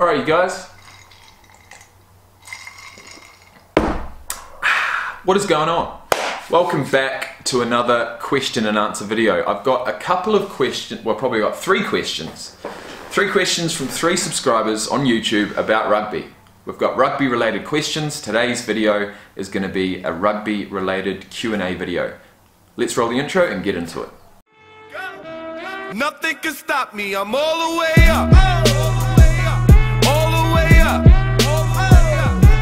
Alright you guys, what is going on? Welcome back to another question and answer video. I've got a couple of questions, well probably got three questions. Three questions from 3 subscribers on YouTube about rugby. We've got rugby related questions. Today's video is going to be a rugby related Q&A video. Let's roll the intro and get into it. Nothing can stop me, I'm all the way up. All the way up.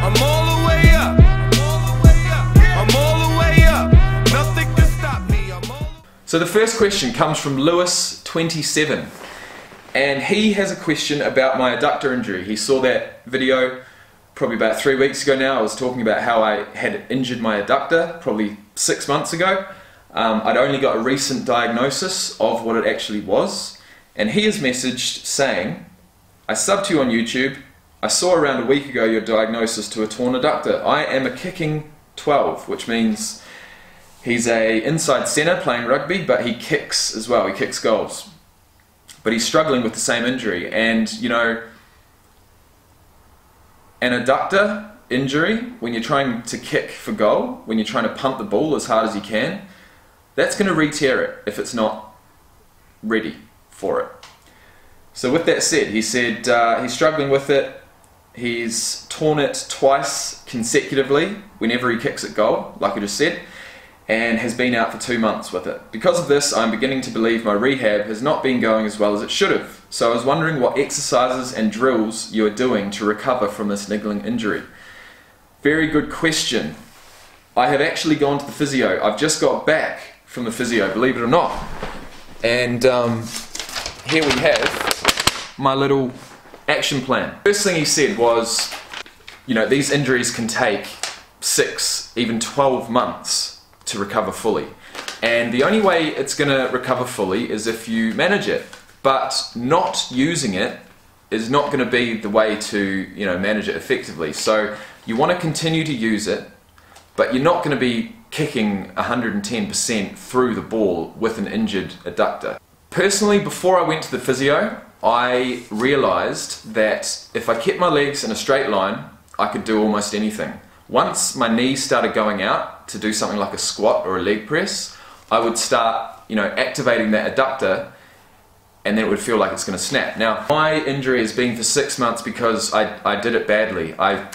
I'm all the way up. I'm all the way up. Nothing can stop me, I'm all the way up. So the first question comes from Lewis27, and he has a question about my adductor injury. He saw that video probably about 3 weeks ago now. I was talking about how I had injured my adductor probably 6 months ago. I'd only got a recent diagnosis of what it actually was, and he has messaged saying, I subbed you on YouTube, I saw around a week ago your diagnosis to a torn adductor. I am a kicking 12, which means he's a inside centre playing rugby, but he kicks as well, he kicks goals. But he's struggling with the same injury, and you know, an adductor injury, when you're trying to kick for goal, when you're trying to punt the ball as hard as you can, that's going to re-tear it if it's not ready for it. So with that said, he said he's struggling with it. He's torn it twice consecutively whenever he kicks at goal, like I just said, and has been out for 2 months with it. Because of this, I'm beginning to believe my rehab has not been going as well as it should have. So I was wondering what exercises and drills you are doing to recover from this niggling injury. Very good question. I have actually gone to the physio. I've just got back from the physio, believe it or not. And here we have my little action plan. First thing he said was, you know, these injuries can take 6, even 12 months to recover fully. And the only way it's going to recover fully is if you manage it. But not using it is not going to be the way to, you know, manage it effectively. So you want to continue to use it, but you're not going to be kicking 110% through the ball with an injured adductor. Personally, before I went to the physio, I realized that if I kept my legs in a straight line, I could do almost anything. Once my knees started going out to do something like a squat or a leg press, I would start, you know, activating that adductor, and then it would feel like it's going to snap. Now, my injury has been for 6 months because I did it badly. I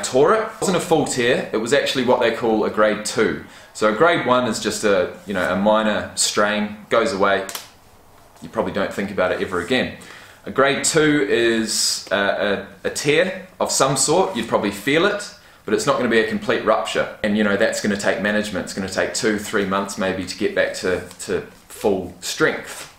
tore it. It wasn't a full tear, it was actually what they call a grade 2. So a grade 1 is just a, you know, a minor strain, goes away. You probably don't think about it ever again. A grade 2 is a tear of some sort. You'd probably feel it, but it's not going to be a complete rupture. And you know, that's going to take management. It's going to take 2-3 months maybe to get back to full strength.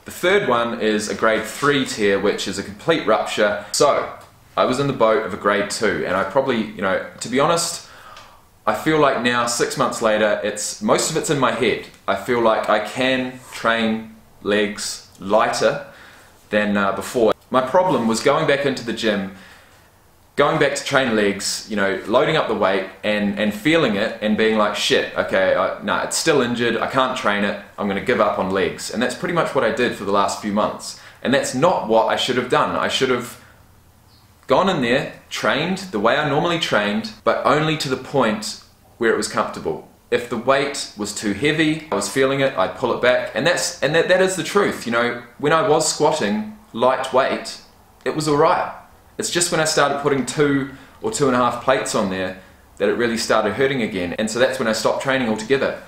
The third one is a grade 3 tear, which is a complete rupture. So I was in the boat of a grade 2, and I probably, you know, to be honest, I feel like now, 6 months later, most of it's in my head. I feel like I can train legs lighter than before. My problem was going back into the gym, going back to train legs, you know, loading up the weight and feeling it and being like, shit, okay, no, it's still injured, I can't train it, I'm going to give up on legs. And that's pretty much what I did for the last few months. And that's not what I should have done. I should have gone in there, trained the way I normally trained, but only to the point where it was comfortable. If the weight was too heavy, I was feeling it, I'd pull it back, and that is the truth. You know, when I was squatting lightweight, it was alright. It's just when I started putting 2 or 2.5 plates on there that it really started hurting again, and so that's when I stopped training altogether.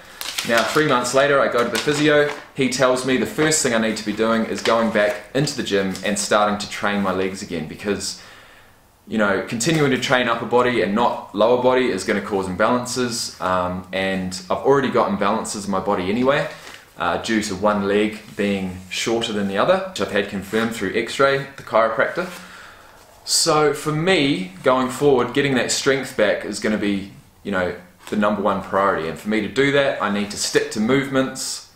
Now 3 months later, I go to the physio. He tells me the first thing I need to be doing is going back into the gym and starting to train my legs again, because you know, continuing to train upper body and not lower body is going to cause imbalances, and I've already got imbalances in my body anyway, due to one leg being shorter than the other, which I've had confirmed through x-ray, the chiropractor. So for me, going forward, getting that strength back is going to be, you know, the #1 priority, and for me to do that, I need to stick to movements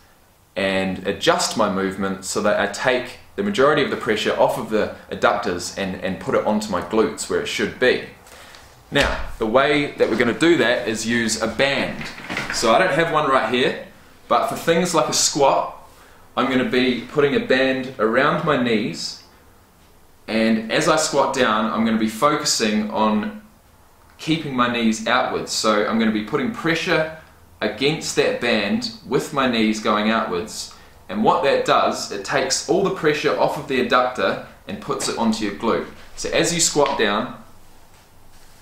and adjust my movements so that I take the majority of the pressure off of the adductors and put it onto my glutes where it should be. Now, the way that we're going to do that is use a band. So I don't have one right here, but for things like a squat, I'm going to be putting a band around my knees And as I squat down, I'm going to be focusing on keeping my knees outwards. So I'm going to be putting pressure against that band with my knees going outwards. And what that does, it takes all the pressure off of the adductor and puts it onto your glute. So as you squat down,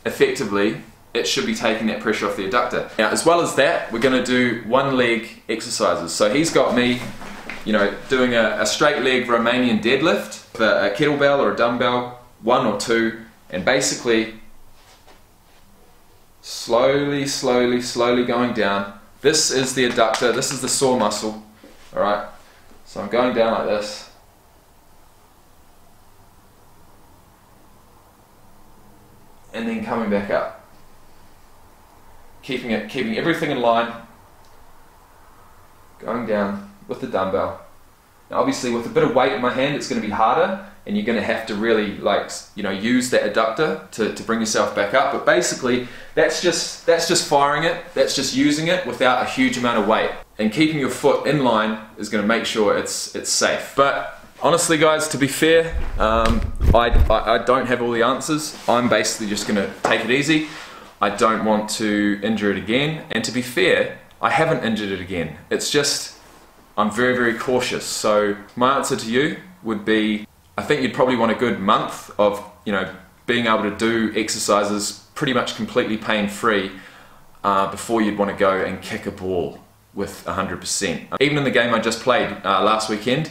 effectively, it should be taking that pressure off the adductor. Now, as well as that, we're going to do one leg exercises. So he's got me, doing a straight leg Romanian deadlift, a kettlebell or a dumbbell, 1 or 2, and basically slowly going down. This is the adductor, this is the sore muscle, alright? So I'm going down like this. And then coming back up. Keeping everything in line. Going down with the dumbbell. Now obviously with a bit of weight in my hand it's going to be harder, and you're going to have to really use that adductor to bring yourself back up. But basically that's just firing it, that's just using it without a huge amount of weight. And keeping your foot in line is going to make sure it's safe. But honestly guys, to be fair, I don't have all the answers. I'm basically just going to take it easy. I don't want to injure it again, and to be fair, I haven't injured it again. It's just, I'm very cautious. So my answer to you would be, I think you'd probably want a good month of being able to do exercises pretty much completely pain-free before you'd want to go and kick a ball with 100%. Even in the game I just played last weekend,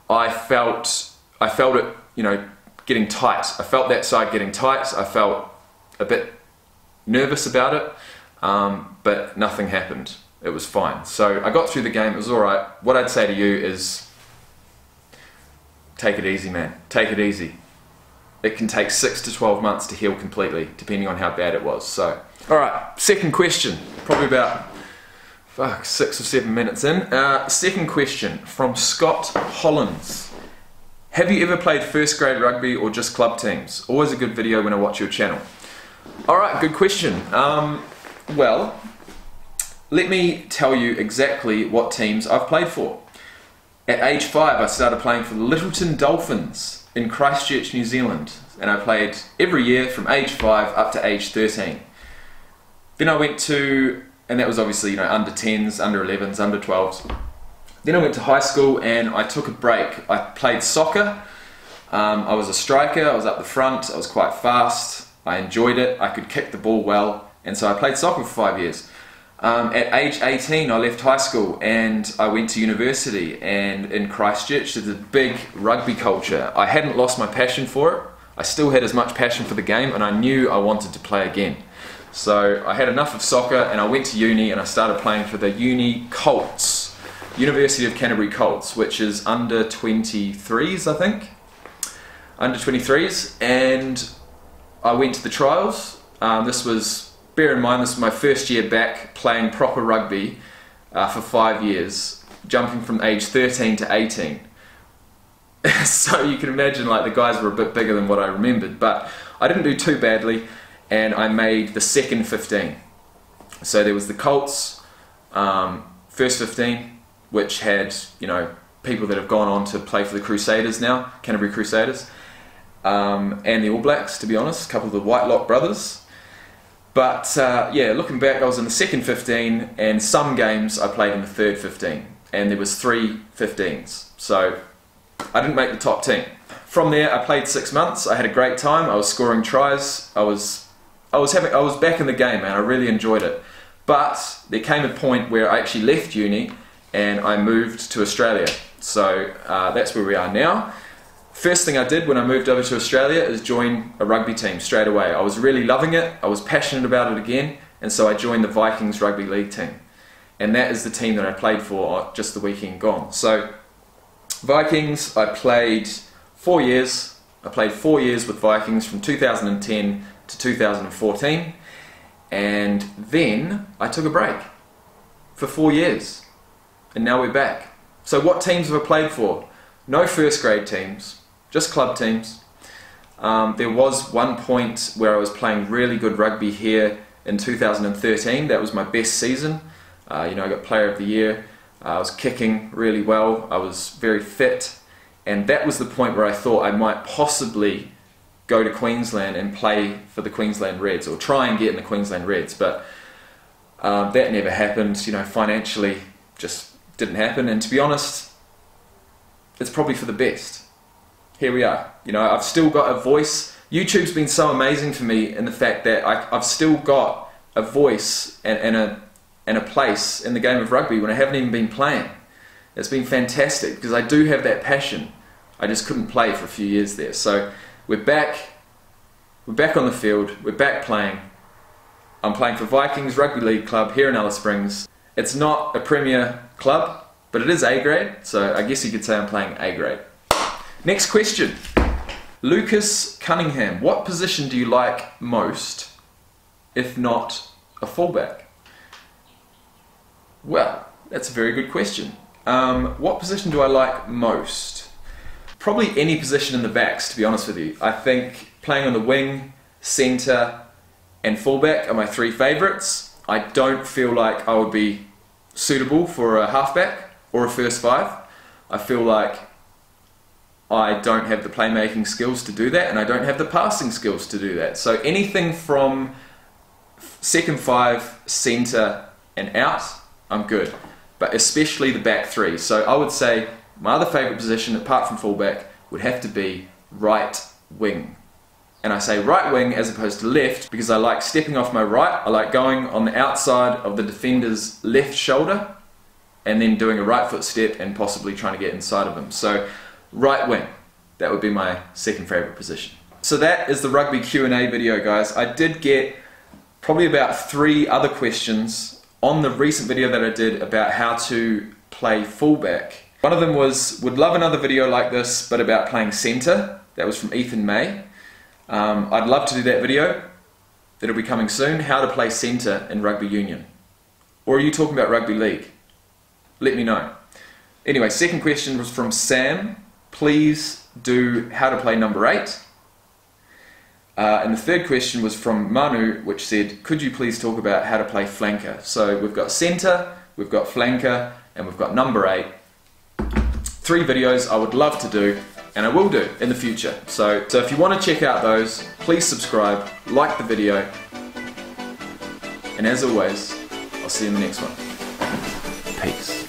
I felt it, getting tight. I felt that side getting tight. I felt a bit nervous about it, but nothing happened. It was fine. So I got through the game, it was alright. What I'd say to you is, take it easy, man. Take it easy. It can take 6 to 12 months to heal completely, depending on how bad it was. So, alright, second question. Probably about 6 or 7 minutes in. Second question from Scott Hollins. Have you ever played first grade rugby or just club teams? Always a good video when I watch your channel. Alright, good question. Well, let me tell you exactly what teams I've played for. At age 5 I started playing for the Littleton Dolphins in Christchurch, New Zealand, and I played every year from age 5 up to age 13. Then I went to, and that was obviously under 10s, under 11s, under 12s. Then I went to high school and I took a break. I played soccer. I was a striker, I was up the front, I was quite fast, I enjoyed it, I could kick the ball well, and so I played soccer for 5 years. At age 18 I left high school and I went to university, and in Christchurch there's a big rugby culture. I hadn't lost my passion for it, I still had as much passion for the game, and I knew I wanted to play again. So I had enough of soccer and I went to uni and I started playing for the Uni Colts, University of Canterbury Colts, which is under 23s I think, under 23s, and I went to the trials. Bear in mind, this was my first year back playing proper rugby for 5 years, jumping from age 13 to 18. So you can imagine the guys were a bit bigger than what I remembered, but I didn't do too badly, and I made the second 15. So there was the Colts first 15, which had people that have gone on to play for the Crusaders now, Canterbury Crusaders, and the All Blacks, to be honest, a couple of the Whitelock brothers. But looking back, I was in the second 15, and some games I played in the third 15, and there was 3 15s, so I didn't make the top 10. From there, I played 6 months. I had a great time. I was scoring tries. I was back in the game, man. I really enjoyed it. But there came a point where I actually left uni and I moved to Australia. So that's where we are now. First thing I did when I moved over to Australia is join a rugby team straight away. I was really loving it, I was passionate about it again, and so I joined the Vikings Rugby League team. And that is the team that I played for just the weekend gone. So Vikings, I played 4 years. I played 4 years with Vikings from 2010 to 2014, and then I took a break for 4 years, and now we're back. So what teams have I played for? No first grade teams, just club teams. There was one point where I was playing really good rugby here in 2013. That was my best season. I got Player of the Year. I was kicking really well. I was very fit, and that was the point where I thought I might possibly go to Queensland and play for the Queensland Reds, or try and get in the Queensland Reds, but that never happened. You know, financially just didn't happen, and to be honest, it's probably for the best. Here we are. You know, I've still got a voice. YouTube's been so amazing for me in the fact that I've still got a voice and a place in the game of rugby when I haven't even been playing. It's been fantastic because I do have that passion. I just couldn't play for a few years there. So we're back on the field, we're back playing. I'm playing for Vikings Rugby League Club here in Alice Springs. It's not a Premier club, but it is A grade, so I guess you could say I'm playing A grade. Next question. Lucas Cunningham, what position do you like most, if not a fullback? Well, that's a very good question. What position do I like most? Probably any position in the backs, to be honest with you. I think playing on the wing, centre and fullback are my three favourites. I don't feel like I would be suitable for a halfback or a first five. I feel like I don't have the playmaking skills to do that, and I don't have the passing skills to do that. So anything from second five, centre and out, I'm good. But especially the back three. So I would say my other favourite position, apart from fullback, would have to be right wing. And I say right wing as opposed to left because I like stepping off my right. I like going on the outside of the defender's left shoulder and then doing a right foot step and possibly trying to get inside of him. So right wing, that would be my second favourite position. So that is the rugby Q&A video, guys. I did get probably about 3 other questions on the recent video that I did about how to play fullback. One of them was, would love another video like this, but about playing centre. That was from Ethan May. I'd love to do that video. It'll be coming soon. How to play centre in rugby union. Or are you talking about rugby league? Let me know. Anyway, second question was from Sam. Please do how to play number 8. And the third question was from Manu, which said, could you please talk about how to play flanker? So we've got centre, we've got flanker, and we've got number 8. 3 videos I would love to do, and I will do in the future. So if you want to check out those, please subscribe, like the video, and as always, I'll see you in the next one. Peace.